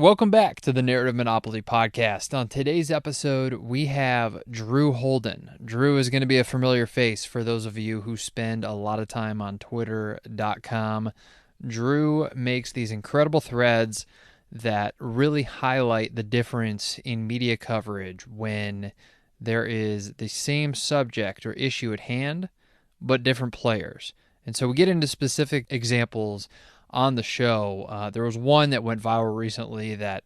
Welcome back to the Narrative Monopoly podcast. On today's episode, we have Drew Holden. Drew is going to be a familiar face for those of you who spend a lot of time on Twitter.com. Drew makes these incredible threads that really highlight the difference in media coverage when there is the same subject or issue at hand, but different players. And so we get into specific examples on the show. There was one that went viral recently that,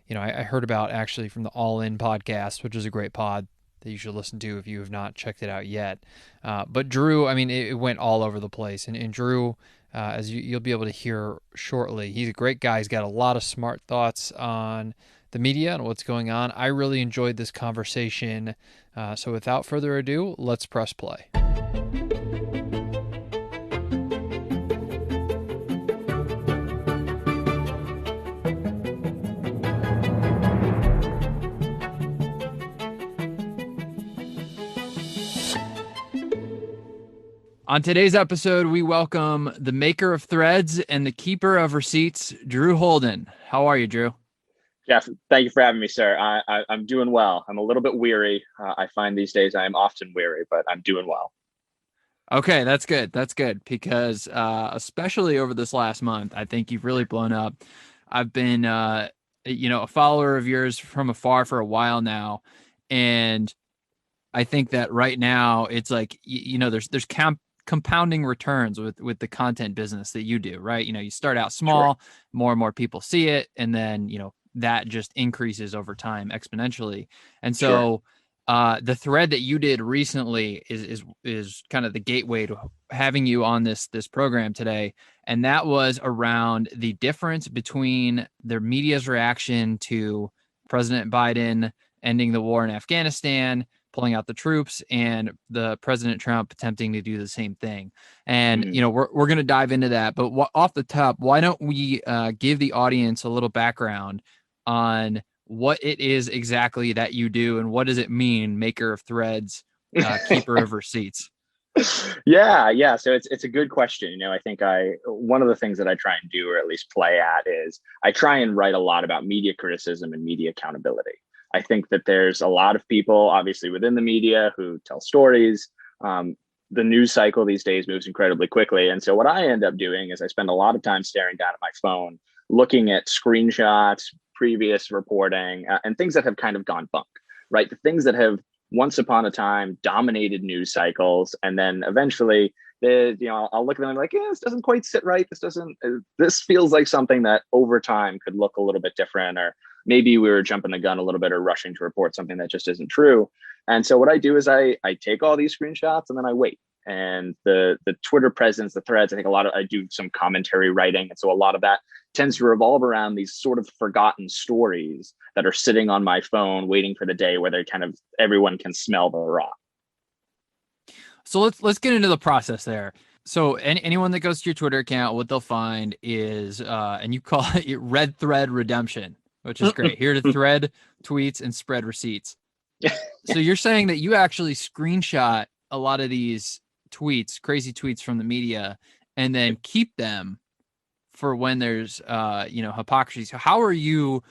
I heard about actually from the All In podcast, which is a great pod that you should listen to if you have not checked it out yet. But Drew, it went all over the place. And Drew, as you'll be able to hear shortly, he's a great guy. He's got a lot of smart thoughts on the media and what's going on. I really enjoyed this conversation. So without further ado, let's press play. On today's episode, we welcome the maker of threads and the keeper of receipts, Drew Holden. How are you, Drew? Jeff, thank you for having me, sir. I'm doing well. I'm a little bit weary. I find these days I am often weary, but I'm doing well. Okay, that's good. That's good because especially over this last month, I think you've really blown up. I've been, a follower of yours from afar for a while now, and I think that right now it's like there's compounding returns with the content business that you do, right? You start out small, sure. More and more people see it, and then that just increases over time exponentially. And so sure. The thread that you did recently is kind of the gateway to having you on this program today, and that was around the difference between the media's reaction to President Biden ending the war in Afghanistan, pulling out the troops, and the President Trump attempting to do the same thing. And, we're going to dive into that. But off the top, why don't we give the audience a little background on what it is exactly that you do and what does it mean, maker of threads, keeper of receipts? Yeah. So it's a good question. I think one of the things that I try and do, or at least play at, is I try and write a lot about media criticism and media accountability. I think that there's a lot of people, obviously, within the media who tell stories. The news cycle these days moves incredibly quickly. And so what I end up doing is I spend a lot of time staring down at my phone, looking at screenshots, previous reporting, and things that have kind of gone bunk, right? The things that have once upon a time dominated news cycles. And then eventually, I'll look at them and be like, this doesn't quite sit right. This feels like something that over time could look a little bit different, or maybe we were jumping the gun a little bit or rushing to report something that just isn't true. And so what I do is I take all these screenshots and then I wait. And the Twitter presence, the threads, I do some commentary writing. And so a lot of that tends to revolve around these sort of forgotten stories that are sitting on my phone, waiting for the day where everyone can smell the rot. So let's get into the process there. So anyone that goes to your Twitter account, what they'll find is, and you call it red thread redemption, which is great. Here to thread tweets and spread receipts. So you're saying that you actually screenshot a lot of these tweets, crazy tweets from the media, and then keep them for when there's, hypocrisy. So how are you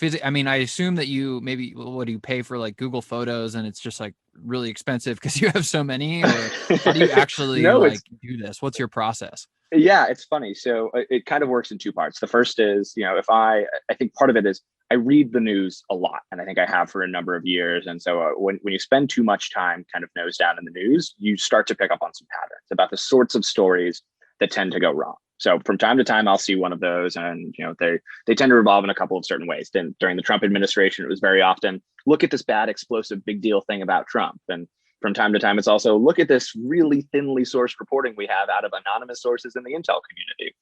I assume that you what do you pay for, like Google Photos, and it's just like really expensive because you have so many, or how do you actually do this? What's your process? Yeah, it's funny. So it kind of works in two parts. The first is, if I think part of it is I read the news a lot, and I think I have for a number of years. And so when you spend too much time kind of nose down in the news, you start to pick up on some patterns about the sorts of stories that tend to go wrong. So from time to time, I'll see one of those, and they tend to revolve in a couple of certain ways. Then during the Trump administration, it was very often, look at this bad, explosive, big deal thing about Trump. And from time to time, it's also, look at this really thinly sourced reporting we have out of anonymous sources in the intel community.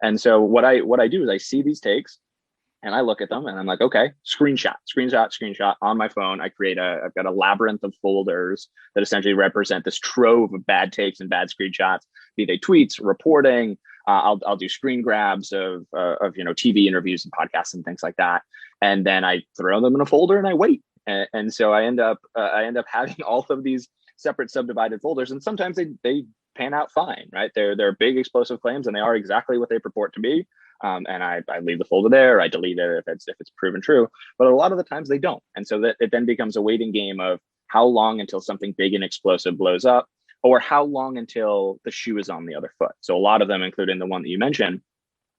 And so what I do is I see these takes and I look at them and I'm like, okay, screenshot on my phone. I've got a labyrinth of folders that essentially represent this trove of bad takes and bad screenshots, be they tweets, reporting. I'll do screen grabs of TV interviews and podcasts and things like that, and then I throw them in a folder and I wait. And so I end up having all of these separate subdivided folders, and sometimes they pan out fine, right? They're big explosive claims and they are exactly what they purport to be. and I leave the folder there. I delete it if it's proven true. But a lot of the times they don't, and so that it then becomes a waiting game of how long until something big and explosive blows up, or how long until the shoe is on the other foot. So a lot of them, including the one that you mentioned,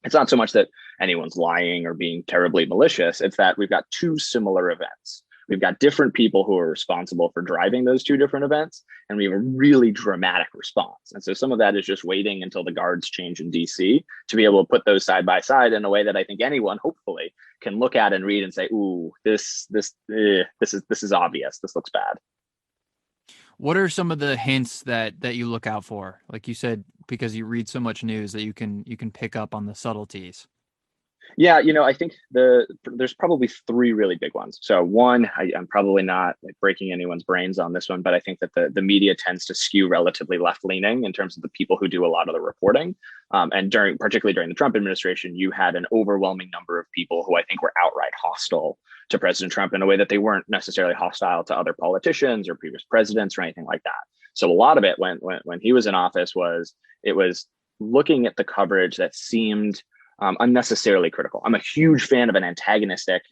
it's not so much that anyone's lying or being terribly malicious. It's that we've got two similar events. We've got different people who are responsible for driving those two different events, and we have a really dramatic response. And so some of that is just waiting until the guards change in DC to be able to put those side by side in a way that I think anyone, hopefully, can look at and read and say, "Ooh, this is obvious. This looks bad." What are some of the hints that you look out for? Like you said, because you read so much news that you can pick up on the subtleties. Yeah, I think there's probably three really big ones. So one, I'm probably not like breaking anyone's brains on this one, but I think that the media tends to skew relatively left leaning in terms of the people who do a lot of the reporting. And particularly during the Trump administration, you had an overwhelming number of people who I think were outright hostile to President Trump in a way that they weren't necessarily hostile to other politicians or previous presidents or anything like that. So a lot of it when he was in office was looking at the coverage that seemed unnecessarily critical. I'm a huge fan of an antagonistic,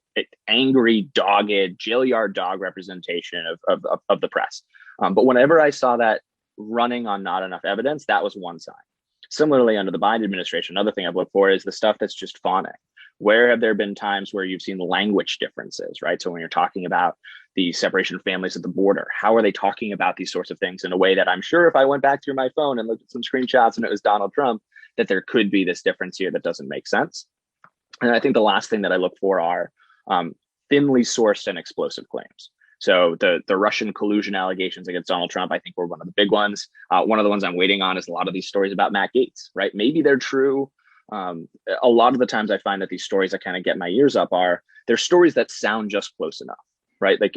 angry, dogged, jail yard dog representation of the press. But whenever I saw that running on not enough evidence, that was one sign. Similarly, under the Biden administration, another thing I've looked for is the stuff that's just fawning. Where have there been times where you've seen language differences, right? So when you're talking about the separation of families at the border, how are they talking about these sorts of things in a way that I'm sure if I went back through my phone and looked at some screenshots and it was Donald Trump, that there could be this difference here that doesn't make sense. And I think the last thing that I look for are thinly sourced and explosive claims. So the Russian collusion allegations against Donald Trump, I think, were one of the big ones. One of the ones I'm waiting on is a lot of these stories about Matt Gaetz, right? Maybe they're true. A lot of the times I find that these stories that kind of get my ears up they're stories that sound just close enough, right? Like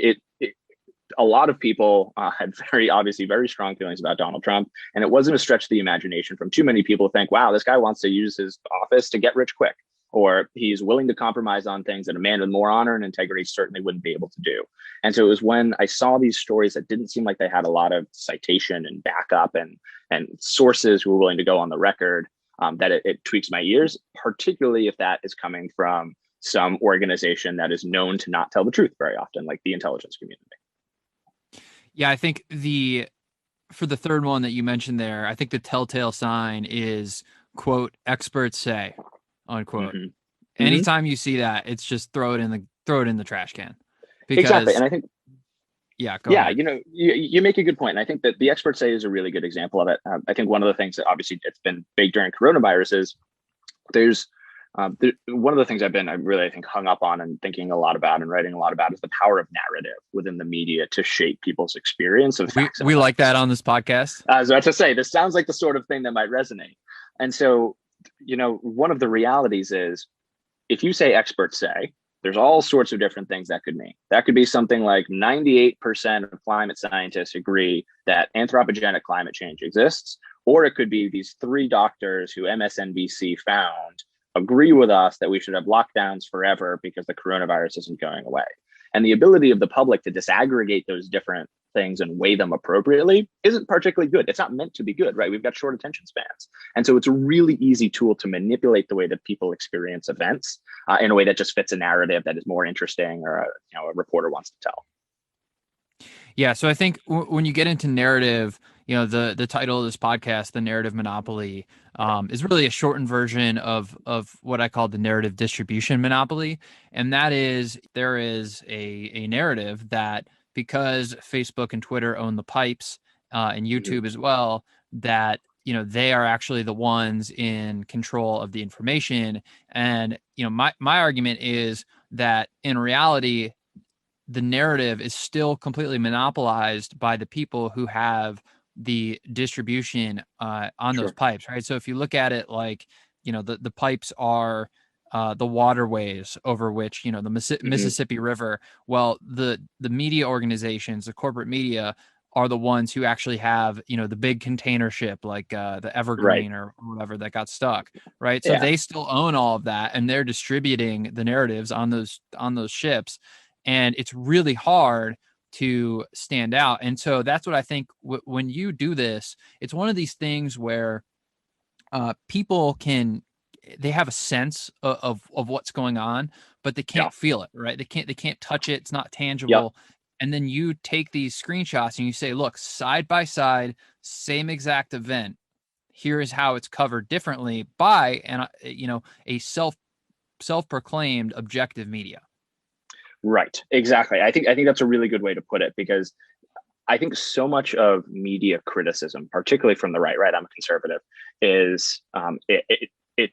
a lot of people had obviously very strong feelings about Donald Trump, and it wasn't a stretch of the imagination from too many people to think, wow, this guy wants to use his office to get rich quick, or he's willing to compromise on things that a man with more honor and integrity certainly wouldn't be able to do. And so it was when I saw these stories that didn't seem like they had a lot of citation and backup and sources who were willing to go on the record that it tweaks my ears, particularly if that is coming from some organization that is known to not tell the truth very often, like the intelligence community. Yeah, I think for the third one that you mentioned there, I think the telltale sign is, quote, experts say, unquote. Mm-hmm. Anytime you see that, it's just throw it in the trash can. Because, exactly. And I think go ahead. You make a good point. And I think that the experts say is a really good example of it. I think one of the things that obviously it's been big during coronavirus is there's one of the things I've really, I think, hung up on and thinking a lot about and writing a lot about is the power of narrative within the media to shape people's experience of facts. We like that on this podcast. I was about to say, this sounds like the sort of thing that might resonate. And so, one of the realities is if you say experts say, there's all sorts of different things that could mean. That could be something like 98% of climate scientists agree that anthropogenic climate change exists, or it could be these three doctors who MSNBC found agree with us that we should have lockdowns forever because the coronavirus isn't going away. And the ability of the public to disaggregate those different things and weigh them appropriately isn't particularly good. It's not meant to be good, right? We've got short attention spans. And so it's a really easy tool to manipulate the way that people experience events in a way that just fits a narrative that is more interesting or a reporter wants to tell. Yeah, so I think when you get into narrative, the title of this podcast, The Narrative Monopoly, is really a shortened version of what I call the narrative distribution monopoly. And that is, there is a narrative that because Facebook and Twitter own the pipes and YouTube as well, that they are actually the ones in control of the information. And my argument is that in reality, the narrative is still completely monopolized by the people who have the distribution on those pipes, right? So if you look at it like, the pipes are the waterways over which, the Mississippi River. Well, the media organizations, the corporate media, are the ones who actually have, the big container ship like the Evergreen or whatever that got stuck, right? So they still own all of that, and they're distributing the narratives on those ships. And it's really hard to stand out. And so that's what I think when you do this, it's one of these things where people can, they have a sense of what's going on, but they Yeah. can't feel it, right? They can't touch it. It's not Yep. tangible. And then you take these screenshots and you say, look, side by side, same exact event. Here is how it's covered differently by a self-proclaimed objective media. Right. Exactly. I think that's a really good way to put it, because I think so much of media criticism, particularly from the right, I'm a conservative, is it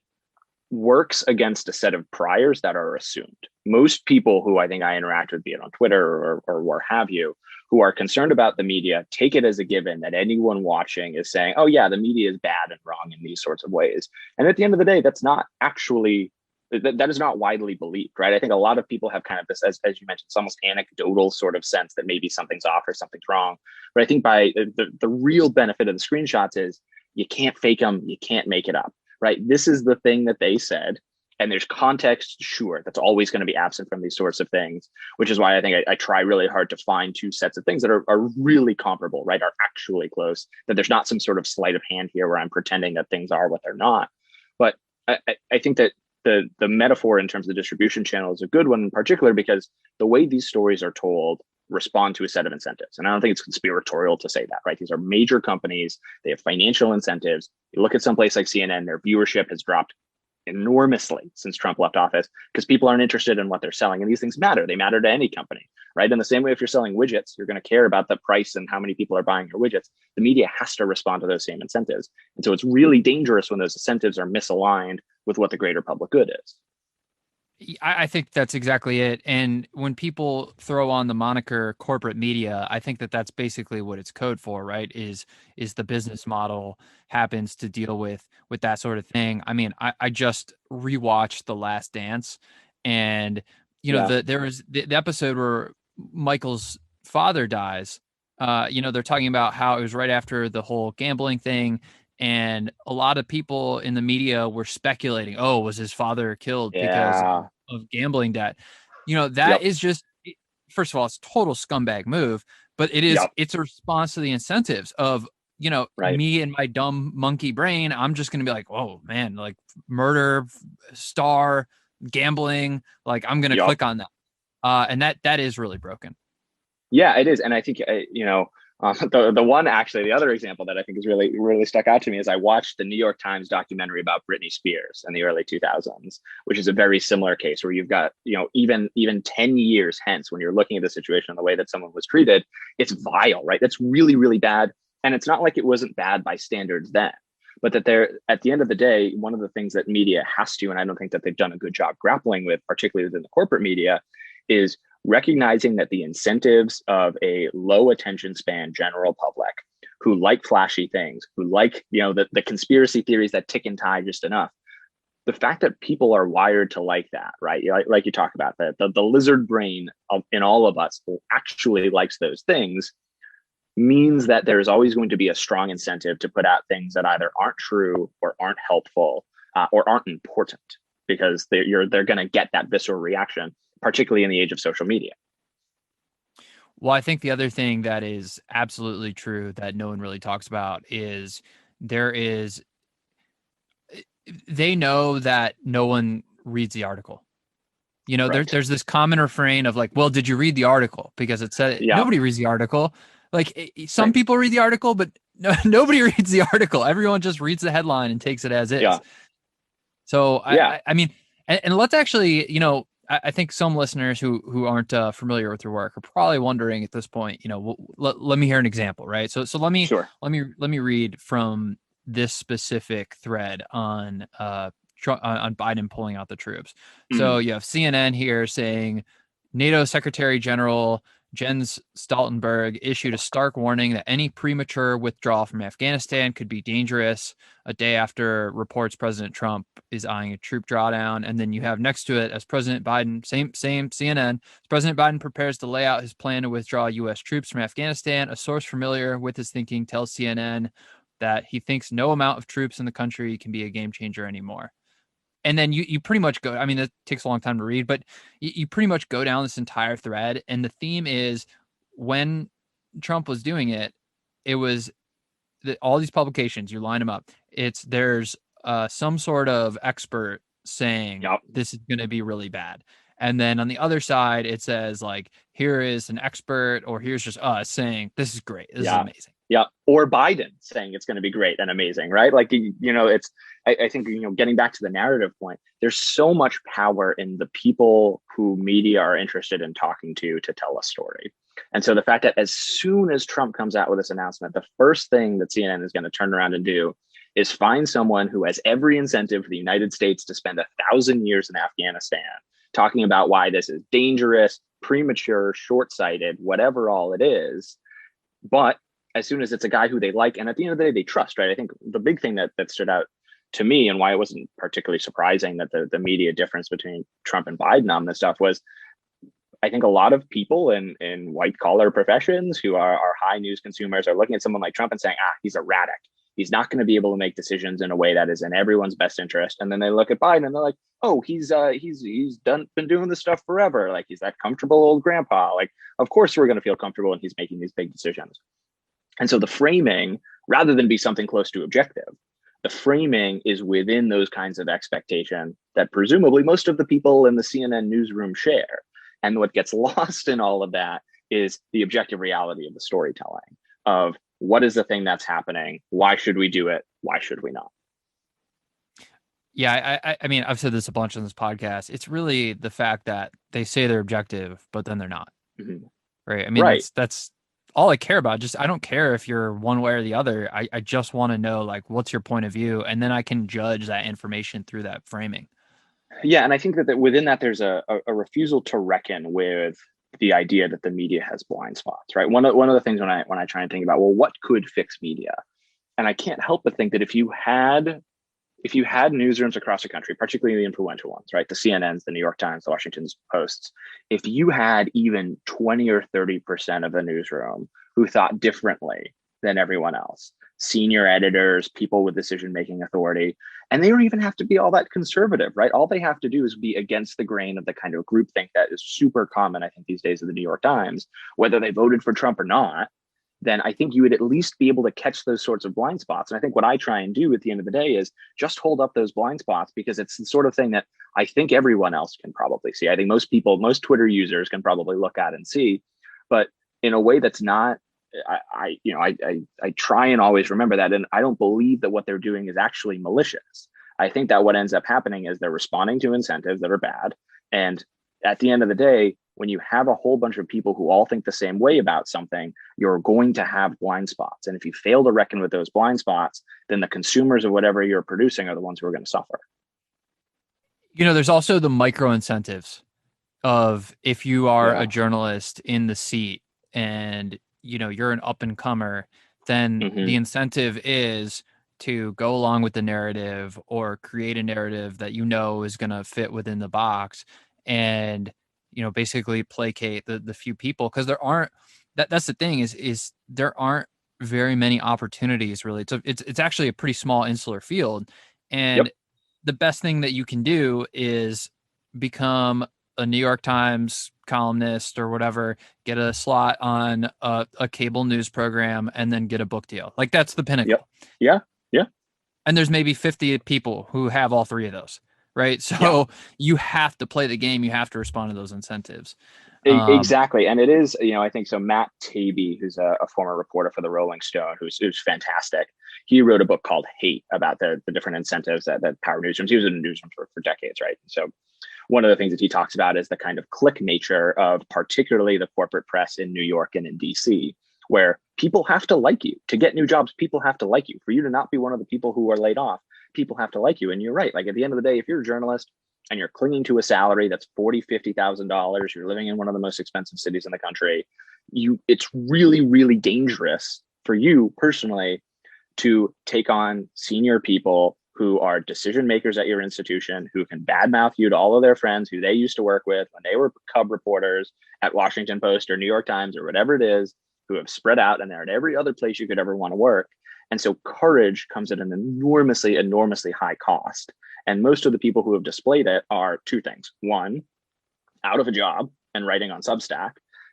works against a set of priors that are assumed. Most people who I think I interact with, be it on Twitter or where have you, who are concerned about the media, take it as a given that anyone watching is saying, oh yeah, the media is bad and wrong in these sorts of ways. And at the end of the day, that's not actually, that is not widely believed, right? I think a lot of people have kind of this, as you mentioned, it's almost anecdotal sort of sense that maybe something's off or something's wrong. But I think by the real benefit of the screenshots is you can't fake them, you can't make it up, right? This is the thing that they said. And there's context, sure, that's always going to be absent from these sorts of things, which is why I think I try really hard to find two sets of things that are really comparable, right? Are actually close, that there's not some sort of sleight of hand here where I'm pretending that things are what they're not. But I think that the metaphor in terms of the distribution channel is a good one in particular, because the way these stories are told respond to a set of incentives. And I don't think it's conspiratorial to say that, right? These are major companies. They have financial incentives. You look at someplace like CNN, their viewership has dropped enormously since Trump left office because people aren't interested in what they're selling. And these things matter. They matter to any company, right? In the same way, if you're selling widgets, you're going to care about the price and how many people are buying your widgets. The media has to respond to those same incentives. And so it's really dangerous when those incentives are misaligned with what the greater public good is. I think that's exactly it. And when people throw on the moniker corporate media, I think that that's basically what it's code for, right? Is the business model happens to deal with that sort of thing. I mean, I just rewatched The Last Dance, and Yeah. there was the episode where Michael's father dies. They're talking about how it was right after the whole gambling thing, and a lot of people in the media were speculating, oh, was his father killed because Yeah. of gambling debt? That Yep. is just, first of all, it's a total scumbag move, but Yep. it's a response to the incentives of, Right. me and my dumb monkey brain. I'm just going to be like, oh man, like murder, star, gambling, like I'm going to Yep. click on that. And that is really broken. Yeah, it is. And I think, the one, actually, the other example that I think is really stuck out to me is I watched the New York Times documentary about Britney Spears in the early 2000s, which is a very similar case where you've got, even 10 years hence, when you're looking at the situation and the way that someone was treated, it's vile, right? That's really, really bad. And it's not like it wasn't bad by standards then, but that they're, at the end of the day, one of the things that media has to, and I don't think that they've done a good job grappling with, particularly within the corporate media, is recognizing that the incentives of a low attention span general public who like flashy things, who like, the conspiracy theories that tick and tie just enough, the fact that people are wired to like that, right? Like you talk about, that the lizard brain in all of us actually likes those things, means that there's always going to be a strong incentive to put out things that either aren't true or aren't helpful, or aren't important, because they're going to get that visceral reaction, particularly in the age of social media. Well, I think the other thing that is absolutely true that no one really talks about is there is they know that no one reads the article. Right. There's this common refrain of like, well, did you read the article? Because it said Yeah. nobody reads the article. Like some Right. people read the article, but nobody reads the article. Everyone just reads the headline and takes it as Yeah. is. So Yeah. I mean, and let's actually, I think some listeners who aren't familiar with your work are probably wondering at this point, let me hear an example, right? So Sure. let me read from this specific thread on on Biden pulling out the troops. So Mhm. you have CNN here saying NATO Secretary General Jens Stoltenberg issued a stark warning that any premature withdrawal from Afghanistan could be dangerous a day after reports President Trump is eyeing a troop drawdown. And then you have next to it, as President Biden, same CNN, as President Biden prepares to lay out his plan to withdraw U.S. troops from Afghanistan, a source familiar with his thinking tells CNN that he thinks no amount of troops in the country can be a game changer anymore. And then you pretty much go, I mean, it takes a long time to read, but you pretty much go down this entire thread. And the theme is when Trump was doing it, it was all these publications, you line them up. There's some sort of expert saying Yep. this is going to be really bad. And then on the other side, it says like, here is an expert, or here's just us saying this is great. This is Yeah. amazing. Yeah. Or Biden saying it's going to be great and amazing, right? Like, it's, I think, getting back to the narrative point, there's so much power in the people who media are interested in talking to tell a story. And so the fact that as soon as Trump comes out with this announcement, the first thing that CNN is going to turn around and do is find someone who has every incentive for the United States to spend 1,000 years in Afghanistan talking about why this is dangerous, premature, short-sighted, whatever all it is. But as soon as it's a guy who they like, and at the end of the day, they trust, right? I think the big thing that stood out to me, and why it wasn't particularly surprising that the media difference between Trump and Biden on this stuff was, I think a lot of people in white collar professions who are high news consumers are looking at someone like Trump and saying, he's erratic. He's not going to be able to make decisions in a way that is in everyone's best interest. And then they look at Biden and they're like, oh, he's been doing this stuff forever. Like, he's that comfortable old grandpa. Like, of course we're going to feel comfortable when he's making these big decisions. And so the framing, rather than be something close to objective, the framing is within those kinds of expectation that presumably most of the people in the CNN newsroom share. And what gets lost in all of that is the objective reality of the storytelling of what is the thing that's happening? Why should we do it? Why should we not? Yeah, I mean, I've said this a bunch on this podcast. It's really the fact that they say they're objective, but then they're not. Mm-hmm. Right. I mean, Right. that's all I care about. Just I don't care if you're one way or the other. I just want to know, like, what's your point of view, and then I can judge that information through that framing. Yeah, and I think that within that there's a refusal to reckon with the idea that the media has blind spots, right? One of the things when I try and think about, well, what could fix media, and I can't help but think that if you had newsrooms across the country, particularly the influential ones, right, the CNNs, the New York Times, the Washington Posts, if you had even 20 or 30% of the newsroom who thought differently than everyone else, senior editors, people with decision-making authority, and they don't even have to be all that conservative, right? All they have to do is be against the grain of the kind of groupthink that is super common, I think, these days of the New York Times, whether they voted for Trump or not, then I think you would at least be able to catch those sorts of blind spots. And I think what I try and do at the end of the day is just hold up those blind spots, because it's the sort of thing that I think everyone else can probably see. I think most Twitter users can probably look at and see, but in a way that's not, I try and always remember that. And I don't believe that what they're doing is actually malicious. I think that what ends up happening is they're responding to incentives that are bad. And at the end of the day, when you have a whole bunch of people who all think the same way about something, you're going to have blind spots. And if you fail to reckon with those blind spots, then the consumers of whatever you're producing are the ones who are going to suffer. There's also the micro incentives of, if you are Yeah. a journalist in the seat and, you're an up and comer, then Mm-hmm. the incentive is to go along with the narrative or create a narrative that is going to fit within the box, and basically placate the few people, because there aren't that's the thing is there aren't very many opportunities, really. It's actually a pretty small insular field, and Yep. the best thing that you can do is become a New York Times columnist or whatever, get a slot on a cable news program, and then get a book deal. Like, that's the pinnacle. Yep. Yeah. Yeah. And there's maybe 50 people who have all three of those, right? So Yeah. you have to play the game. You have to respond to those incentives. Exactly. And it is, I think so. Matt Taibbi, who's a former reporter for the Rolling Stone, who's fantastic. He wrote a book called Hate about the different incentives that power newsrooms. He was in a newsroom for decades, right? So one of the things that he talks about is the kind of click nature of particularly the corporate press in New York and in DC, where people have to like you. To get new jobs, people have to like you. For you to not be one of the people who are laid off, people have to like you. And you're right. Like, at the end of the day, if you're a journalist and you're clinging to a salary that's $40,000, $50,000, you're living in one of the most expensive cities in the country, it's really, really dangerous for you personally to take on senior people who are decision makers at your institution, who can badmouth you to all of their friends who they used to work with when they were cub reporters at Washington Post or New York Times or whatever it is, who have spread out and they're at every other place you could ever want to work. And so courage comes at an enormously, enormously high cost. And most of the people who have displayed it are two things. One, out of a job and writing on Substack.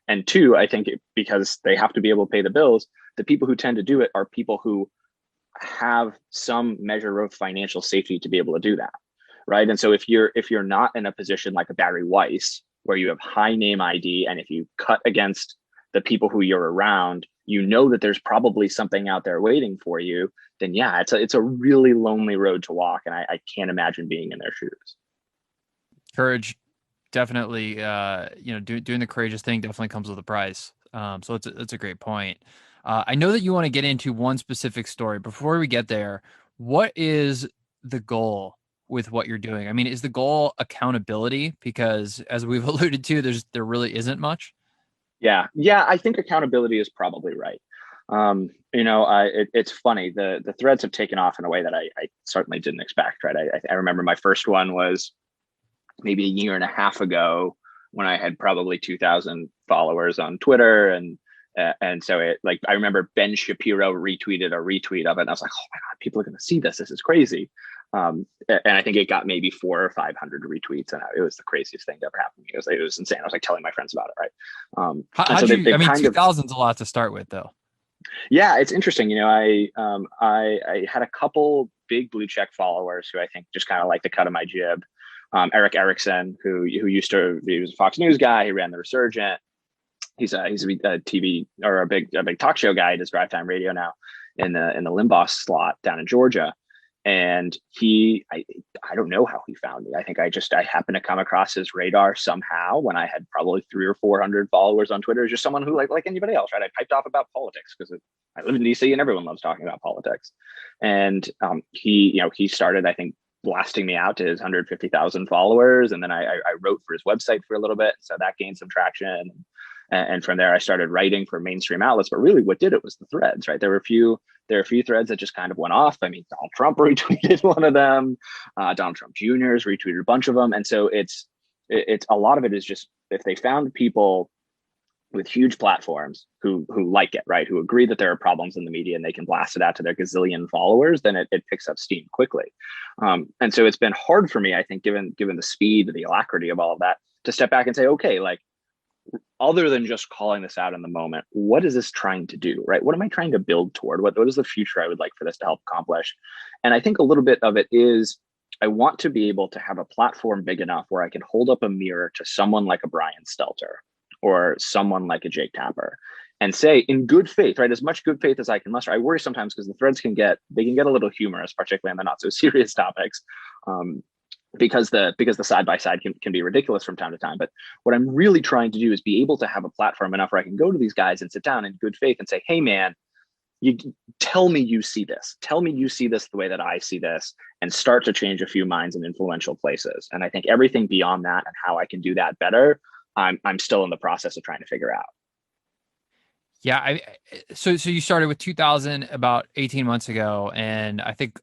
And two, I think because they have to be able to pay the bills, the people who tend to do it are people who have some measure of financial safety to be able to do that, right? And so if you're not in a position like a Barry Weiss, where you have high name ID, and if you cut against the people who you're around, you know that there's probably something out there waiting for you, then yeah, it's a really lonely road to walk. And I can't imagine being in their shoes. Courage, definitely. Doing the courageous thing definitely comes with a price. So it's a great point. I know that you want to get into one specific story. Before we get there, what is the goal with what you're doing? I mean, is the goal accountability? Because as we've alluded to, there really isn't much. Yeah, I think accountability is probably right. It's funny. The threads have taken off in a way that I certainly didn't expect. Right. I remember my first one was maybe a year and a half ago, when I had probably 2,000 followers on Twitter, and so it, like, I remember Ben Shapiro retweeted a retweet of it, and I was like, oh my god, people are going to see this. This is crazy. And I think it got maybe 400 or 500 retweets, and it was the craziest thing to ever happen to me. It was insane. I was like telling my friends about it, right? I mean, 2,000 is a lot to start with, though. Yeah, it's interesting. I had a couple big blue check followers who I think just kind of like the cut of my jib. Eric Erickson, who he was a Fox News guy. He ran the Resurgent. He's a TV, or a big talk show guy. He does drive time radio now in the Limbaugh slot down in Georgia. And I don't know how he found me. I think I happened to come across his radar somehow when I had probably 300 or 400 followers on Twitter. Just someone who, like anybody else, right? I piped off about politics because I live in DC and everyone loves talking about politics. And he started, I think, blasting me out to his 150,000 followers. And then I wrote for his website for a little bit. So that gained some traction. And from there, I started writing for mainstream outlets. But really what did it was the threads, right? There were a few threads that just kind of went off. I mean, Donald Trump retweeted one of them. Donald Trump Jr.'s retweeted a bunch of them. And so it's a lot of it is just, if they found people with huge platforms who like it, right, who agree that there are problems in the media and they can blast it out to their gazillion followers, then it picks up steam quickly. And so it's been hard for me, I think, given the speed, the alacrity of all of that, to step back and say, okay, like, other than just calling this out in the moment, what is this trying to do, right? What am I trying to build toward? What is the future I would like for this to help accomplish? And I think a little bit of it is, I want to be able to have a platform big enough where I can hold up a mirror to someone like a Brian Stelter or someone like a Jake Tapper and say, in good faith, right, as much good faith as I can muster. I worry sometimes because the threads can get a little humorous, particularly on the not so serious topics. Because the side by side can be ridiculous from time to time. But what I'm really trying to do is be able to have a platform enough where I can go to these guys and sit down in good faith and say, hey man, you tell me you see this. Tell me you see this the way that I see this, and start to change a few minds in influential places. And I think everything beyond that and how I can do that better, I'm still in the process of trying to figure out. Yeah, so you started with 2,000 about 18 months ago, and I think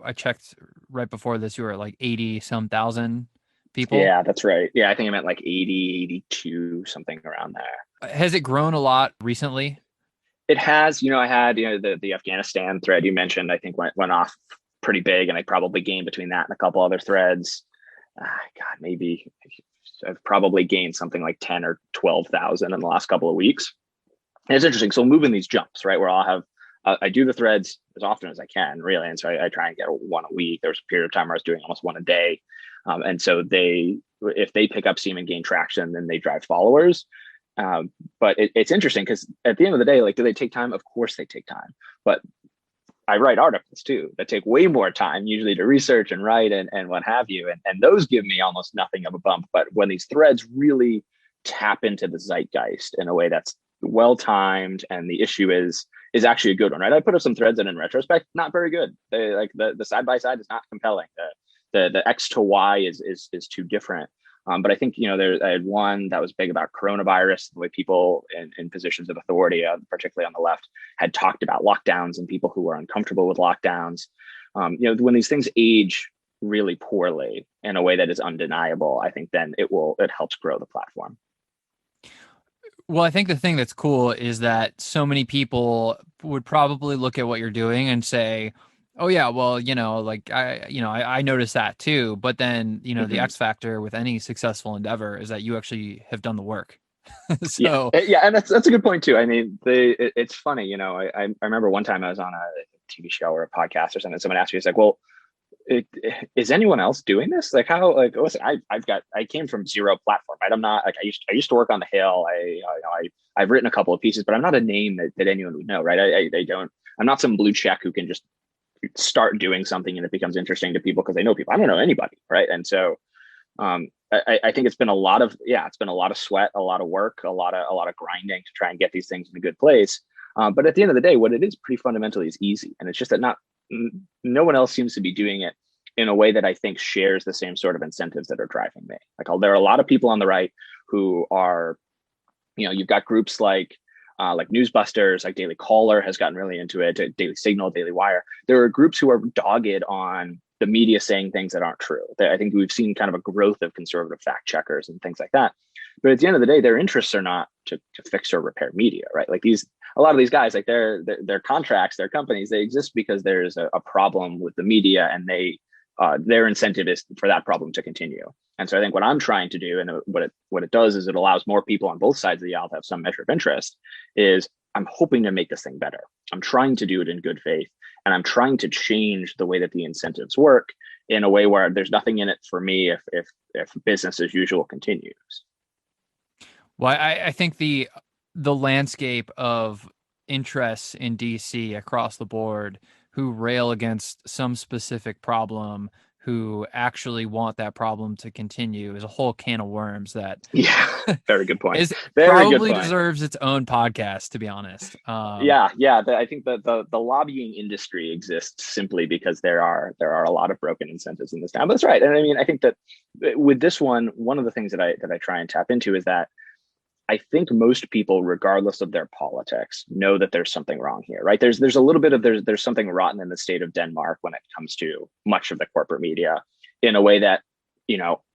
I checked right before this, you were at like 80 some thousand people. Yeah, that's right. Yeah, I think I meant like 80, 82, something around there. Has it grown a lot recently? It has. I had the Afghanistan thread you mentioned, I think went off pretty big, and I probably gained between that and a couple other threads. God, maybe I've probably gained something like 10 or 12,000 in the last couple of weeks. And it's interesting. So moving these jumps, right, where I'll have, I do the threads as often as I can, really. And so I try and get one a week. There was a period of time where I was doing almost one a day. And so if they pick up steam and gain traction, then they drive followers. But it's interesting because at the end of the day, like, do they take time? Of course they take time. But I write articles too that take way more time, usually, to research and write and what have you. And those give me almost nothing of a bump. But when these threads really tap into the zeitgeist in a way that's well timed, and the issue is actually a good one, right? I put up some threads and in retrospect, not very good. Like the side by side is not compelling. The X to Y is too different. But I think I had one that was big about coronavirus, the way people in positions of authority, particularly on the left, had talked about lockdowns and people who were uncomfortable with lockdowns. When these things age really poorly in a way that is undeniable, I think then it helps grow the platform. Well, I think the thing that's cool is that so many people would probably look at what you're doing and say, oh yeah, well, I noticed that too. But then, the X factor with any successful endeavor is that you actually have done the work. So yeah, and that's a good point too. I mean, it's funny, I remember one time I was on a TV show or a podcast or something. Someone asked me, it's like, well, is anyone else doing this? Like how, like, listen, I came from zero platform, right? I'm not like, I used to work on the Hill. I've written a couple of pieces, but I'm not a name that anyone would know, right? I'm not some blue check who can just start doing something and it becomes interesting to people because they know people. I don't know anybody, right? And so I think it's been a lot of sweat, a lot of work, a lot of grinding to try and get these things in a good place. But at the end of the day, what it is pretty fundamentally is easy, and it's just that no one else seems to be doing it in a way that I think shares the same sort of incentives that are driving me. Like there are a lot of people on the right who are, you've got groups like Newsbusters, like Daily Caller has gotten really into it, Daily Signal, Daily Wire. There are groups who are dogged on the media saying things that aren't true. I think we've seen kind of a growth of conservative fact checkers and things like that. But at the end of the day, their interests are not to fix or repair media, right? Like a lot of these guys, like their contracts, their companies, they exist because there's a problem with the media, and their incentive is for that problem to continue. And so I think what I'm trying to do, and what it does is it allows more people on both sides of the aisle to have some measure of interest, is I'm hoping to make this thing better. I'm trying to do it in good faith, and I'm trying to change the way that the incentives work in a way where there's nothing in it for me if business as usual continues. Well, I think the landscape of interests in DC across the board who rail against some specific problem, who actually want that problem to continue, is a whole can of worms that very good point. Probably deserves its own podcast, to be honest. I think that the lobbying industry exists simply because there are a lot of broken incentives in this town. But that's right. And I mean, I think that with this one of the things that I try and tap into is that I think most people, regardless of their politics, know that there's something wrong here, right? There's a little bit of there's something rotten in the state of Denmark when it comes to much of the corporate media, in a way that,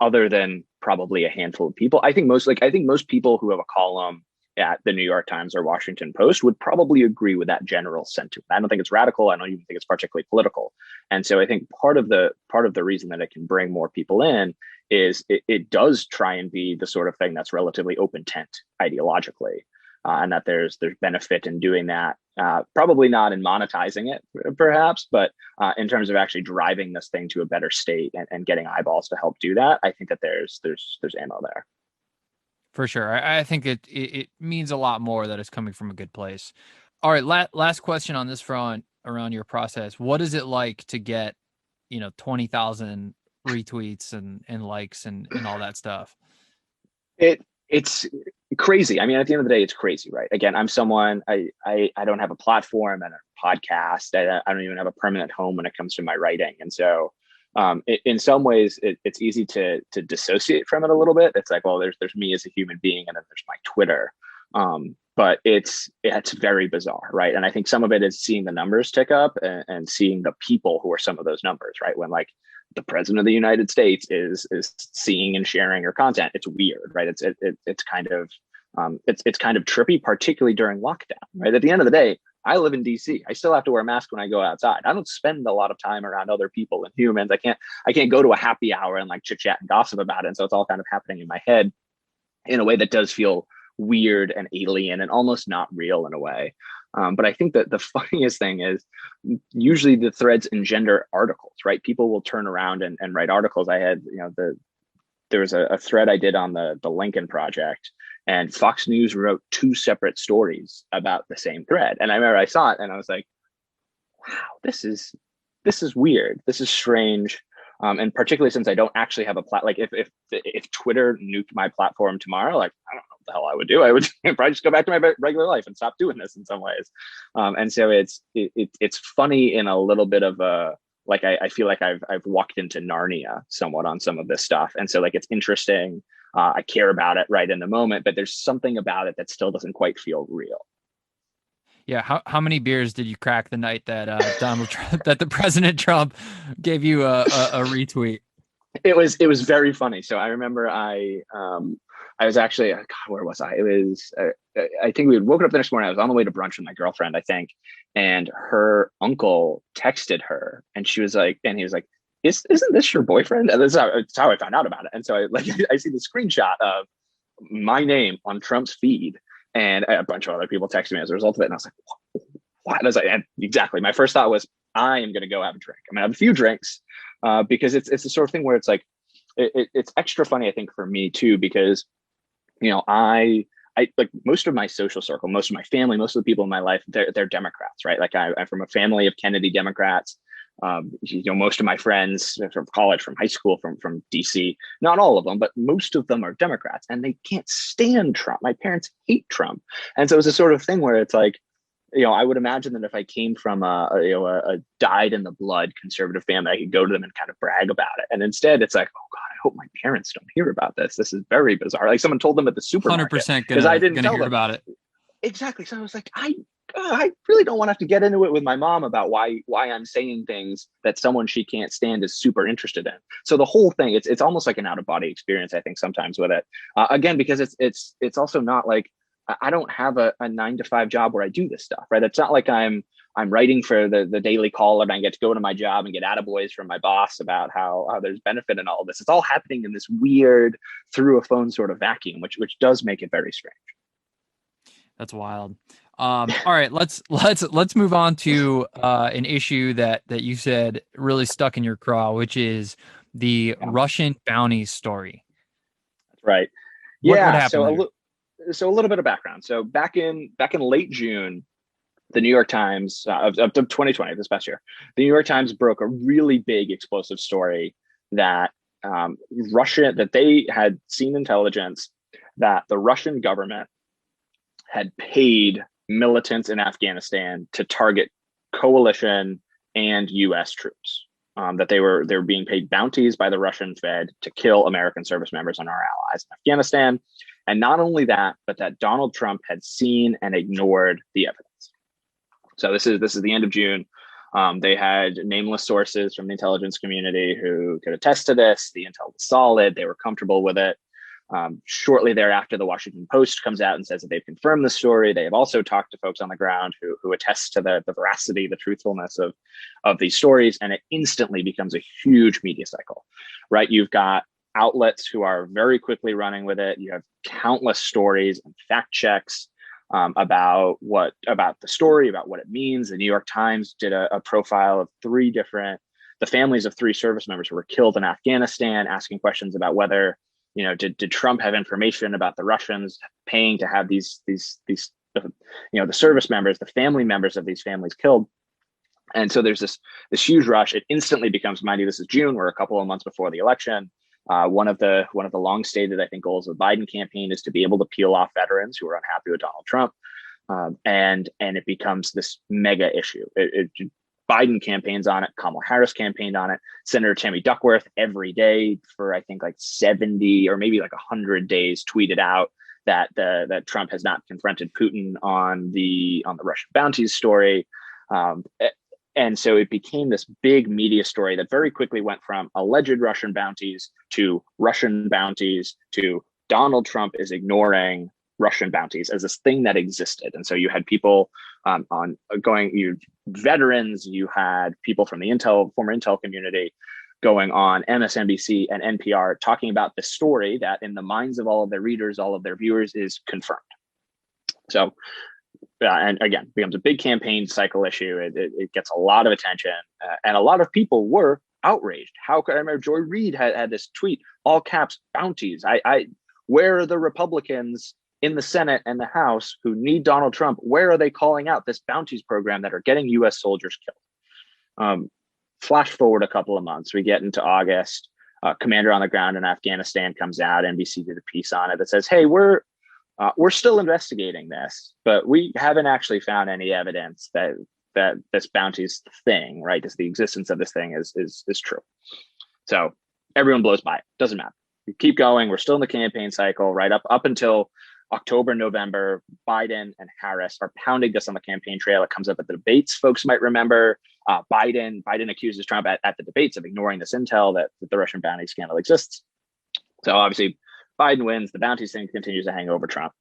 other than probably a handful of people, I think most people who have a column at the New York Times or Washington Post would probably agree with that general sentiment. I don't think it's radical. I don't even think it's particularly political. And so I think part of the reason that it can bring more people in is it does try and be the sort of thing that's relatively open tent ideologically, and that there's benefit in doing that. Probably not in monetizing it, perhaps, but in terms of actually driving this thing to a better state and getting eyeballs to help do that. I think that there's ammo there. For sure. I think it means a lot more that it's coming from a good place. All right, last question on this front around your process. What is it like to get, 20,000 retweets and likes and all that stuff? It's crazy. I mean, at the end of the day, it's crazy, right? Again, I'm someone, I don't have a platform and a podcast. I don't even have a permanent home when it comes to my writing. And so in some ways, it's easy to dissociate from it a little bit. It's like, well, there's me as a human being, and then there's my Twitter. But it's very bizarre, right? And I think some of it is seeing the numbers tick up and seeing the people who are some of those numbers, right? When like the president of the United States is seeing and sharing your content, it's weird, right? It's kind of trippy, particularly during lockdown, right? At the end of the day, I live in DC. I still have to wear a mask when I go outside. I don't spend a lot of time around other people and humans. I can't go to a happy hour and like chit chat and gossip about it. And so it's all kind of happening in my head in a way that does feel weird and alien and almost not real in a way. But I think that the funniest thing is usually the threads engender articles, right? People will turn around and write articles. I had, there was a thread I did on the Lincoln Project, and Fox News wrote 2 separate stories about the same thread. And I remember I saw it and I was like, wow, this is weird. This is strange. And particularly since I don't actually have a like if Twitter nuked my platform tomorrow, like, I don't know what the hell I would do. I would probably just go back to my regular life and stop doing this in some ways. And so it's funny in a little bit of a, like, I feel like I've walked into Narnia somewhat on some of this stuff. And so like, it's interesting. I care about it right in the moment, but there's something about it that still doesn't quite feel real. Yeah. How many beers did you crack the night that Donald Trump, that the President Trump gave you a retweet? It was very funny. So I remember I was actually, God, where was I? It was, I think we had woken up the next morning. I was on the way to brunch with my girlfriend, I think. And her uncle texted her and she was like, and he was like, isn't this your boyfriend? And that's how I found out about it. And so I see the screenshot of my name on Trump's feed, and a bunch of other people texted me as a result of it. And I was like, what? I was like, and exactly. My first thought was, I am going to go have a drink. I'm going to have a few drinks because it's the sort of thing where it's like, it's extra funny, I think, for me too, because, I like most of my social circle, most of my family, most of the people in my life, they're Democrats, right? Like I'm from a family of Kennedy Democrats. Most of my friends from college, from high school, from DC, not all of them, but most of them are Democrats, and they can't stand Trump. My parents hate Trump, and so it's a sort of thing where it's like, I would imagine that if I came from a dyed in the blood conservative family, I could go to them and kind of brag about it. And instead, it's like, oh God, I hope my parents don't hear about this. This is very bizarre. Like someone told them at the supermarket 100% because I didn't gonna tell hear them. about it. Exactly. So I was like, I really don't want to have to get into it with my mom about why I'm saying things that someone she can't stand is super interested in. So the whole thing, it's almost like an out of body experience, I think, sometimes with it. Again, because it's also not like I don't have a 9 to 5 job where I do this stuff, right? It's not like I'm writing for the Daily Caller and I get to go to my job and get attaboys from my boss about how there's benefit in all of this. It's all happening in this weird through a phone sort of vacuum, which does make it very strange. That's wild. All right, let's move on to an issue that you said really stuck in your craw, which is the Russian bounties story. That's right. What Yeah. happened there? So a little bit of background. So back in late June, the New York Times of 2020, this past year, the New York Times broke a really big explosive story that that they had seen intelligence that the Russian government had paid militants in Afghanistan to target coalition and U.S. troops. That they were being paid bounties by the Russian Fed to kill American service members and our allies in Afghanistan. And not only that, but that Donald Trump had seen and ignored the evidence. So this is the end of June. They had nameless sources from the intelligence community who could attest to this. The intel was solid. They were comfortable with it. Shortly thereafter, the Washington Post comes out and says that they've confirmed the story. They have also talked to folks on the ground who attest to the veracity, the truthfulness of these stories, and it instantly becomes a huge media cycle, right? You've got outlets who are very quickly running with it. You have countless stories and fact checks about the story, about what it means. The New York Times did a profile of the families of 3 service members who were killed in Afghanistan, asking questions about whether, did Trump have information about the Russians paying to have these the service members, the family members of these families killed. And so there's this huge rush. It instantly becomes, mind you, this is June. We're a couple of months before the election. One of the long stated, I think, goals of the Biden campaign is to be able to peel off veterans who are unhappy with Donald Trump, and it becomes this mega issue. Biden campaigns on it. Kamala Harris campaigned on it. Senator Tammy Duckworth every day for I think like 70 or maybe like 100 days tweeted out that Trump has not confronted Putin on the Russian bounties story. And so it became this big media story that very quickly went from alleged Russian bounties to Donald Trump is ignoring Russian bounties as this thing that existed. And so you had people veterans, you had people from the former Intel community going on MSNBC and NPR talking about the story that in the minds of all of their readers, all of their viewers is confirmed. So and again, becomes a big campaign cycle issue. It gets a lot of attention, and a lot of people were outraged. How could I remember Joy Reid had this tweet, all caps, bounties. Where are the Republicans in the Senate and the House who need Donald Trump? Where are they calling out this bounties program that are getting U.S. soldiers killed? Flash forward a couple of months, we get into August. Commander on the ground in Afghanistan comes out. NBC did a piece on it that says, "Hey, we're still investigating this, but we haven't actually found any evidence that this bounties thing, right, is the existence of this thing is true." So everyone blows by it. Doesn't matter. We keep going. We're still in the campaign cycle, right? Up until October, November, Biden and Harris are pounding this on the campaign trail. It comes up at the debates. Folks might remember Biden accuses Trump at the debates of ignoring this intel that the Russian bounty scandal exists. So obviously Biden wins. The bounties thing continues to hang over Trump.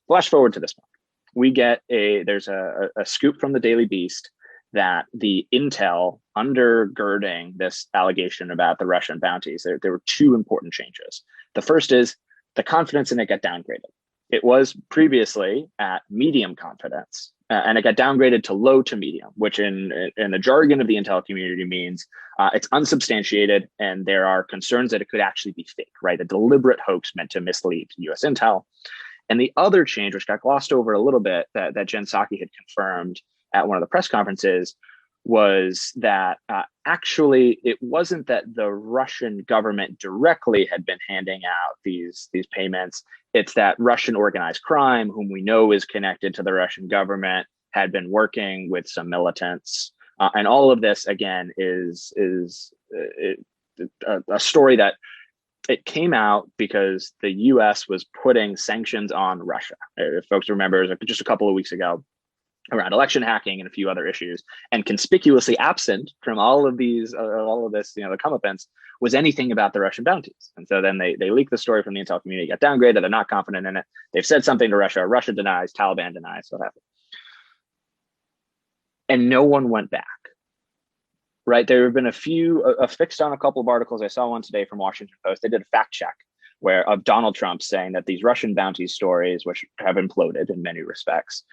Flash forward to this point. We get there's a scoop from the Daily Beast that the intel undergirding this allegation about the Russian bounties, there were 2 important changes. The first is the confidence in it got downgraded. It was previously at medium confidence, and it got downgraded to low to medium, which in the jargon of the intel community means it's unsubstantiated, and there are concerns that it could actually be fake, right? A deliberate hoax meant to mislead U.S. intel. And the other change, which got glossed over a little bit, that Jen Psaki had confirmed at one of the press conferences, was that actually it wasn't that the Russian government directly had been handing out these payments. It's that Russian organized crime, whom we know is connected to the Russian government, had been working with some militants. And all of this, again, is a story that it came out because the U.S. was putting sanctions on Russia. If folks remember, it was just a couple of weeks ago, around election hacking and a few other issues, and conspicuously absent from all of this, the comeuppance, was anything about the Russian bounties. And so then they leaked the story from the intel community, got downgraded. They're not confident in it. They've said something to Russia. Russia denies. Taliban denies. What happened? And no one went back. Right? There have been fixed on a couple of articles. I saw one today from Washington Post. They did a fact check of Donald Trump saying that these Russian bounty stories, which have imploded in many respects,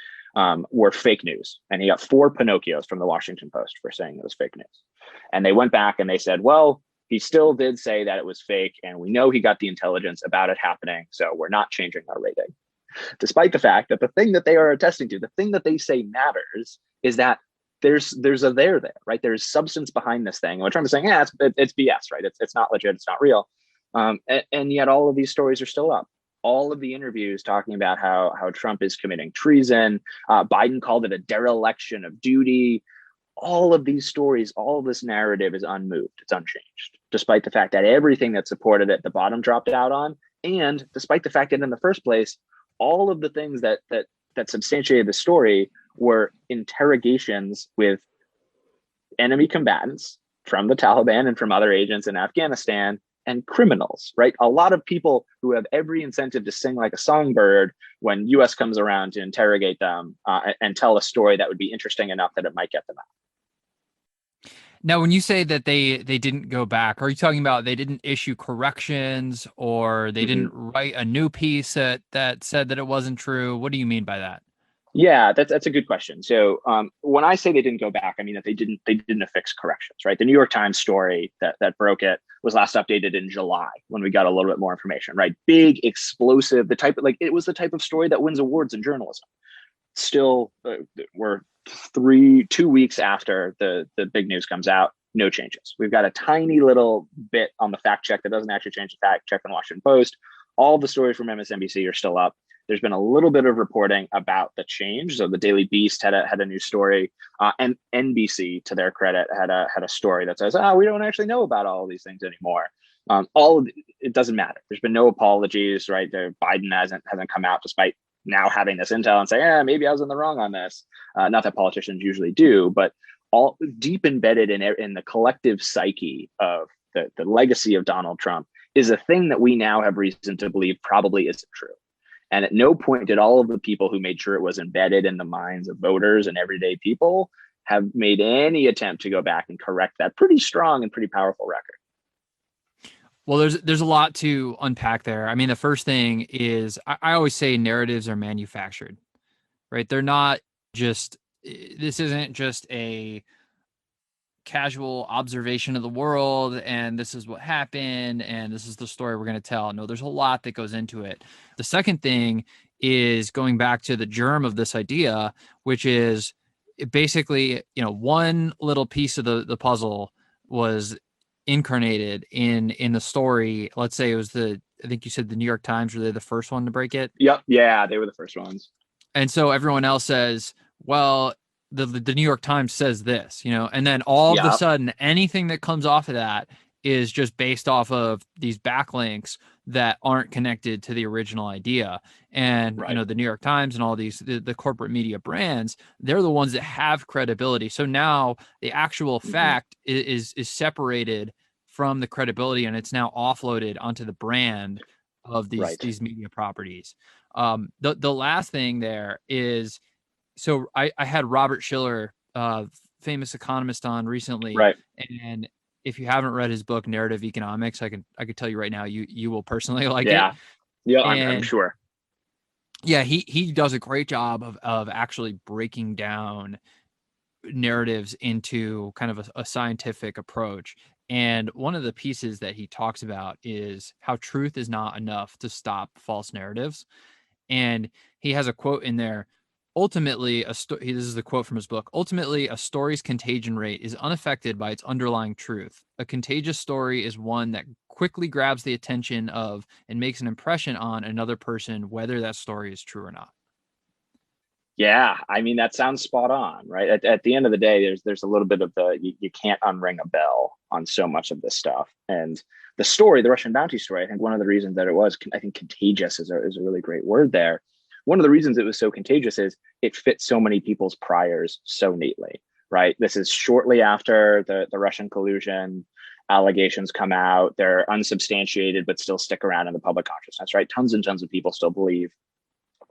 were fake news. And he got 4 Pinocchios from the Washington Post for saying it was fake news. And they went back and they said, well, he still did say that it was fake, and we know he got the intelligence about it happening, so we're not changing our rating. Despite the fact that the thing that they are attesting to, the thing that they say matters, is that there's a there, right? There's substance behind this thing. And what Trump is saying, yeah, it's BS, right? It's not legit, it's not real. And yet all of these stories are still up. All of the interviews talking about how Trump is committing treason. Biden called it a dereliction of duty. All of these stories, all of this narrative is unmoved. It's unchanged, despite the fact that everything that supported it, the bottom dropped out on. And despite the fact that in the first place, all of the things that substantiated the story were interrogations with enemy combatants from the Taliban and from other agents in Afghanistan, and criminals, right? A lot of people who have every incentive to sing like a songbird when U.S. comes around to interrogate them and tell a story that would be interesting enough that it might get them out. Now, when you say that they didn't go back, are you talking about they didn't issue corrections, or they didn't write a new piece that said that it wasn't true? What do you mean by that? Yeah, that's a good question. So when I say they didn't go back, I mean that they didn't affix corrections, right? The New York Times story that broke it was last updated in July when we got a little bit more information, right? Big, explosive, it was the type of story that wins awards in journalism. Still, we're 2 weeks after the big news comes out, no changes. We've got a tiny little bit on the fact check that doesn't actually change the fact check in Washington Post. All the stories from MSNBC are still up. There's been a little bit of reporting about the change. So the Daily Beast had a new story, and NBC, to their credit, had a story that says, we don't actually know about all of these things anymore. It doesn't matter. There's been no apologies, right? Biden hasn't come out, despite now having this intel, and say, maybe I was in the wrong on this. Not that politicians usually do, but all deep embedded in the collective psyche of the legacy of Donald Trump is a thing that we now have reason to believe probably isn't true. And at no point did all of the people who made sure it was embedded in the minds of voters and everyday people have made any attempt to go back and correct that pretty strong and pretty powerful record. Well, there's a lot to unpack there. I mean, the first thing is I always say narratives are manufactured, right? They're not just, this isn't just a casual observation of the world and this is what happened and this is the story we're going to tell. No, there's a lot that goes into it. The second thing is going back to the germ of this idea, which is basically, one little piece of the puzzle was incarnated in the story. Let's say it was I think you said the New York Times, were they the first one to break it? Yep. Yeah, they were the first ones. And so everyone else says, well, the New York Times says this, and then all of a sudden anything that comes off of that is just based off of these backlinks that aren't connected to the original idea. And, right. The New York Times and all these, the corporate media brands, they're the ones that have credibility. So now the actual fact is separated from the credibility, and it's now offloaded onto the brand of these media properties. The last thing there is, so I had Robert Shiller, famous economist, on recently. Right. And if you haven't read his book, Narrative Economics, I could tell you right now, you will personally like it. Yeah, I'm sure. Yeah, he does a great job of actually breaking down narratives into kind of a scientific approach. And one of the pieces that he talks about is how truth is not enough to stop false narratives. And he has a quote in there. Ultimately, this is the quote from his book. Ultimately, a story's contagion rate is unaffected by its underlying truth. A contagious story is one that quickly grabs the attention of and makes an impression on another person, whether that story is true or not. Yeah, I mean that sounds spot on, right? At the end of the day, there's a little bit of you can't unring a bell on so much of this stuff. And the story, the Russian bounty story, I think one of the reasons that it was, I think contagious is a really great word there. One of the reasons it was so contagious is it fits so many people's priors so neatly, right? This is shortly after the Russian collusion allegations come out. They're unsubstantiated, but still stick around in the public consciousness, right? Tons and tons of people still believe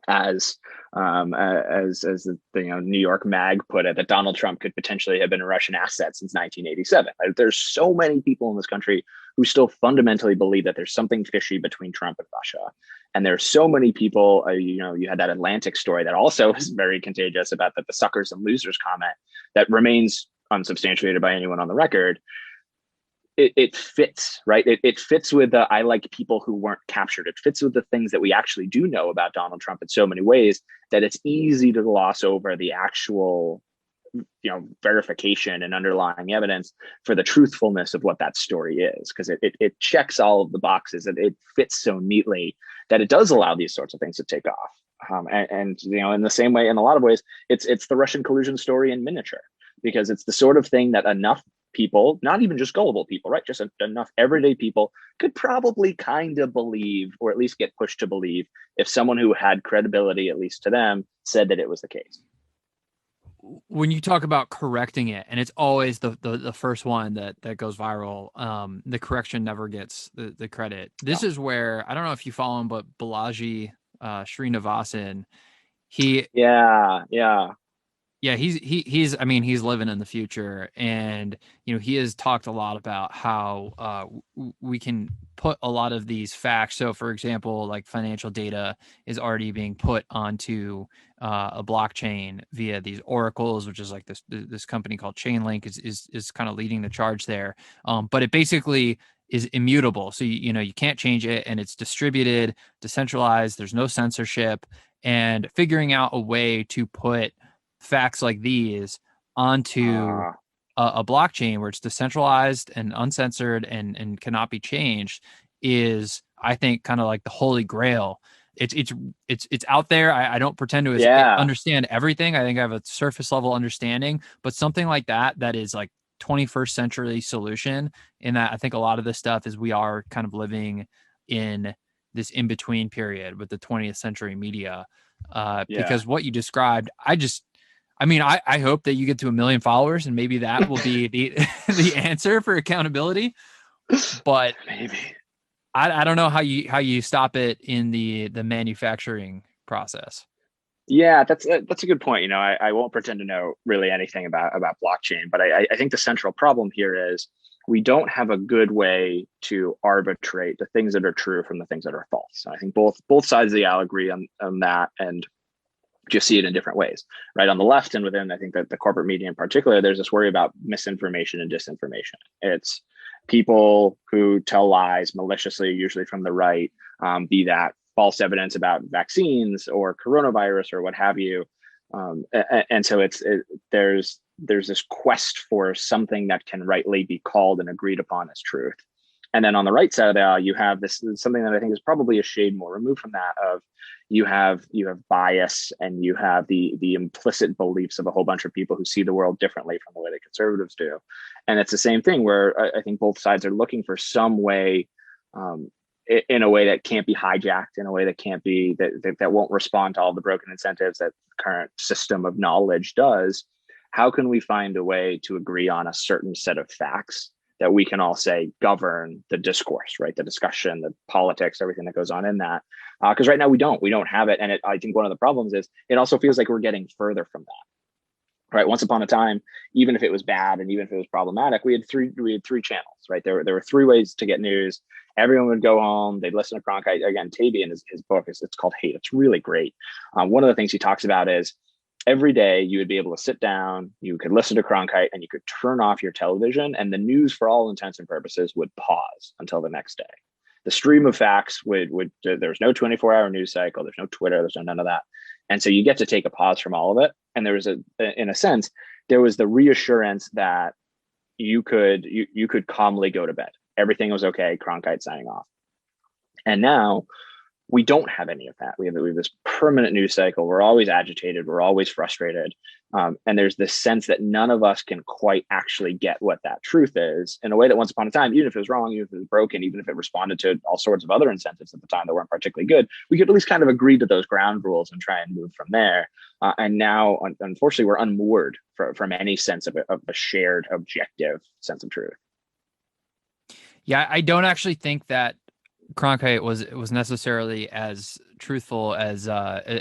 as as the New York Mag put it, that Donald Trump could potentially have been a Russian asset since 1987. There's so many people in this country who still fundamentally believe that there's something fishy between Trump and Russia, and there's so many people. You had that Atlantic story that also is very contagious about the suckers and losers comment that remains unsubstantiated by anyone on the record. It fits, right? It fits with the I like people who weren't captured. It fits with the things that we actually do know about Donald Trump in so many ways that it's easy to gloss over the actual, verification and underlying evidence for the truthfulness of what that story is, because it checks all of the boxes and it fits so neatly that it does allow these sorts of things to take off. And in the same way, in a lot of ways, it's the Russian collusion story in miniature, because it's the sort of thing that enough people, not even just gullible people, right? Just enough everyday people could probably kind of believe, or at least get pushed to believe, if someone who had credibility, at least to them, said that it was the case. When you talk about correcting it, and it's always the first one that goes viral, the correction never gets the credit. This No. is where, I don't know if you follow him, but Balaji Srinivasan, he Yeah, yeah, yeah, he's I mean, he's living in the future, and he has talked a lot about how we can put a lot of these facts. So for example, like financial data is already being put onto a blockchain via these oracles, which is like this company called Chainlink is kind of leading the charge there. But it basically is immutable, so you can't change it, and it's distributed, decentralized, there's no censorship. And figuring out a way to put facts like these onto uh, a blockchain where it's decentralized and uncensored and cannot be changed is, I think, kind of like the holy grail. It's out there. I don't pretend to yeah. understand everything. I think I have a surface level understanding, but something like that is like 21st century solution. In that, I think a lot of this stuff is we are kind of living in this in between period with the 20th century media. Yeah. Because what you described, I mean, I hope that you get to 1 million followers, and maybe that will be the the answer for accountability. But Maybe. I don't know how you stop it in the manufacturing process. Yeah, that's a good point. I won't pretend to know really anything about blockchain, but I think the central problem here is we don't have a good way to arbitrate the things that are true from the things that are false. I think both sides of the aisle agree on that, and just see it in different ways, right? On the left and within, I think that the corporate media in particular, there's this worry about misinformation and disinformation. It's people who tell lies maliciously, usually from the right, be that false evidence about vaccines or coronavirus or what have you. And so there's this quest for something that can rightly be called and agreed upon as truth. And then on the right side of the aisle, you have this something that I think is probably a shade more removed from that, of you have bias, and you have the implicit beliefs of a whole bunch of people who see the world differently from the way that conservatives do. And it's the same thing where I think both sides are looking for some way, in a way that can't be hijacked, in a way that can't be that won't respond to all the broken incentives that the current system of knowledge does. How can we find a way to agree on a certain set of facts that we can all say govern the discourse, right? The discussion, the politics, everything that goes on in that. Because right now we don't have it. And I think one of the problems is it also feels like we're getting further from that. right? Once upon a time, even if it was bad and even if it was problematic, we had three channels, right? There were three ways to get news. Everyone would go home, they'd listen to Cronkite. Again, Tavy in his book it's called Hate. It's really great. One of the things he talks about is every day you would be able to sit down, you could listen to Cronkite, and you could turn off your television, and the news, for all intents and purposes, would pause until the next day. The stream of facts would there's no 24-hour news cycle, there's no Twitter, there's no none of that. And so you get to take a pause from all of it. And there was in a sense, there was the reassurance that you could calmly go to bed. Everything was okay. Cronkite signing off. And now we don't have any of that. We have this permanent news cycle. We're always agitated. We're always frustrated. And there's this sense that none of us can quite actually get what that truth is in a way that once upon a time, even if it was wrong, even if it was broken, even if it responded to all sorts of other incentives at the time that weren't particularly good, we could at least kind of agree to those ground rules and try and move from there. And now, unfortunately, we're unmoored from any sense of a shared objective sense of truth. Yeah, I don't actually think that Cronkite was necessarily as truthful as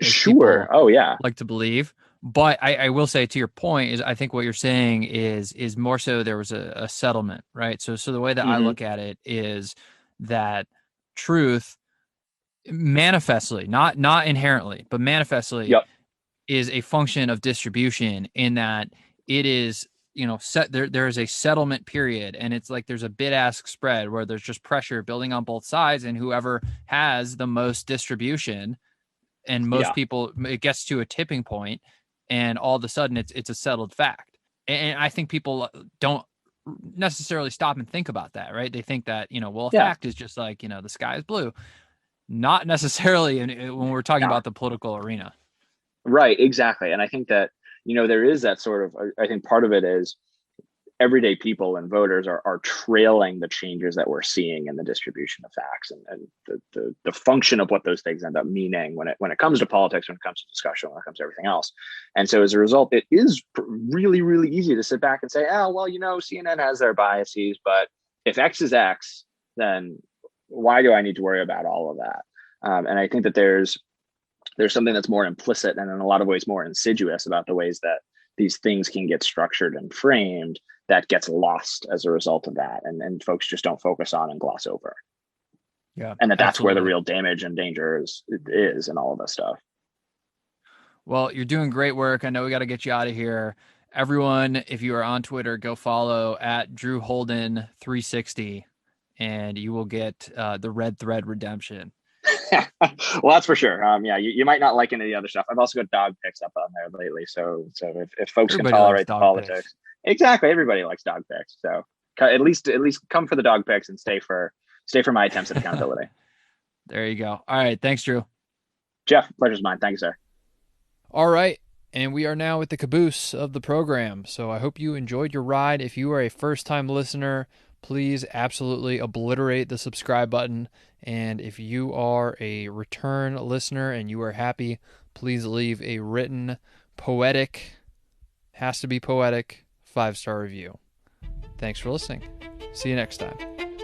Sure. people Oh, yeah. like to believe. But I will say, to your point, is I think what you're saying is more so there was a settlement, right? So the way that I Hmm. look at it is that truth manifestly, not inherently, but manifestly Yep. is a function of distribution, in that it is, set there is a settlement period, and it's like there's a bid ask spread where there's just pressure building on both sides, and whoever has the most distribution and most Yeah. people, it gets to a tipping point, and all of a sudden it's a settled fact. And I think people don't necessarily stop and think about that, right? They think that, well, a Yeah. fact is just like, the sky is blue. Not necessarily when we're talking Yeah. about the political arena. Right, exactly. And I think that, there is that sort of, I think part of it is everyday people and voters are trailing the changes that we're seeing in the distribution of facts and the function of what those things end up meaning when it comes to politics, when it comes to discussion, when it comes to everything else. And so as a result, it is really, really easy to sit back and say, oh, well, CNN has their biases, but if X is X, then why do I need to worry about all of that? And I think that there's something that's more implicit and in a lot of ways more insidious about the ways that these things can get structured and framed that gets lost as a result of that. And folks just don't focus on and gloss over. Yeah, And that's where the absolutely. real damage and danger is in all of this stuff. Well, you're doing great work. I know we got to get you out of here. Everyone, if you are on Twitter, go follow at Drew Holden 360, and you will get the red thread redemption. Well, that's for sure. Yeah, you might not like any of the other stuff. I've also got dog pics up on there lately. So if folks can Everybody likes tolerate the dog pics. politics, exactly. Everybody likes dog pics. So at least come for the dog pics and stay for my attempts at accountability. There you go. All right. Thanks, Drew. Jeff, pleasure's mine. Thank you, sir. All right. And we are now at the caboose of the program. So I hope you enjoyed your ride. If you are a first time listener, please absolutely obliterate the subscribe button. And if you are a return listener and you are happy, please leave a written, poetic, has to be poetic, 5-star review. Thanks for listening. See you next time.